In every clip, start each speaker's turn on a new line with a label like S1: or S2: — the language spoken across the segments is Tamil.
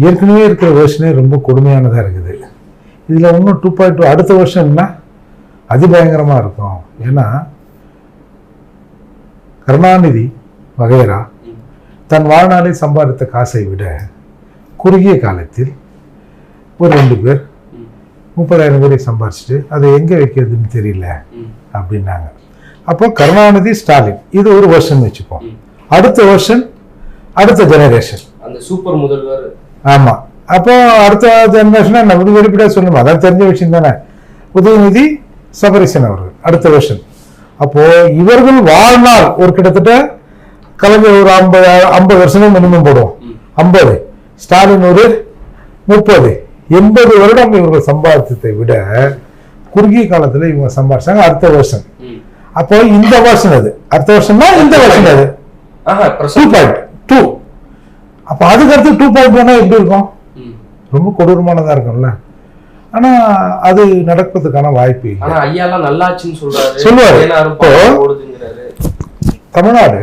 S1: ஏற்கனவே இருக்கிற வெர்ஷனே ரொம்ப கொடுமையானதாக இருக்குது. இதில் இன்னும் 2.2 அடுத்த வருஷம்னா அதிபயங்கரமாக இருக்கும். ஏன்னா கருணாநிதி வகைரா தன் வாழ்நாளில் சம்பாதித்த காசை விட குறுகிய காலத்தில் ஒரு 2 பேர் 30,000 கோடி சம்பாதிச்சுட்டு அதை எங்கே வைக்கிறதுன்னு தெரியல அப்படின்னாங்க. அப்போ கருணாநிதி, ஸ்டாலின் இது ஒரு வருஷன் வச்சுப்போம். அடுத்த வருஷன் அடுத்த ஜெனரேஷன்
S2: அந்த சூப்பர் முதல்வர்.
S1: ஆமாம், அப்போ அடுத்த ஜெனரேஷன் நம்ம வெளிப்படையாக சொல்லணும், அதான் தெரிஞ்ச விஷயம் தானே. உதயநிதி, சபரீசன் அவர்கள் அடுத்த வருஷன். அப்போ இவர்கள் வாழ்நாள் ஒரு கிட்டத்தட்ட கலைஞர் ஒரு 50 வருஷமும் மினிமம் போடுவோம். 50, ஸ்டாலின் ஒரு 30, 80 வருடம் இவர்கள் சம்பாதித்ததை விட குறுகிய காலத்துல இவங்க சம்பாதிச்சாங்க அடுத்த வருஷம். அப்போ இந்த வருஷம் அது அடுத்த வருஷம்னா இந்த வருஷம் அது 2.2. அப்ப அதுக்கு அடுத்து 2.1 எப்படி இருக்கும்? ரொம்ப கொடூரமானதா இருக்கும்ல. ஆனா அது நடப்பதுக்கான வாய்ப்பு இல்லை. சொல்லுவாரு. இப்போ தமிழ்நாடு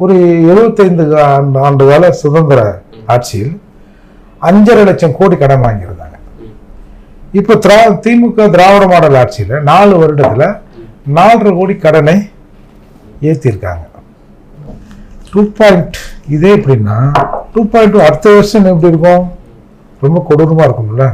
S1: ஒரு 75 ஆண்டு கால சுதந்திர ஆட்சியில் 5.5 லட்சம் கோடி கடன் வாங்கியிருந்தாங்க. இப்போ திமுக திராவிட மாடல் ஆட்சியில் 4 வருடத்துல 4.5 கோடி கடனை ஏற்றிருக்காங்க. 2. இதே எப்படின்னா 2.2 அடுத்த வருஷம் எப்படி இருக்கும்? ரொம்ப கொடூரமா இருக்கும்ல.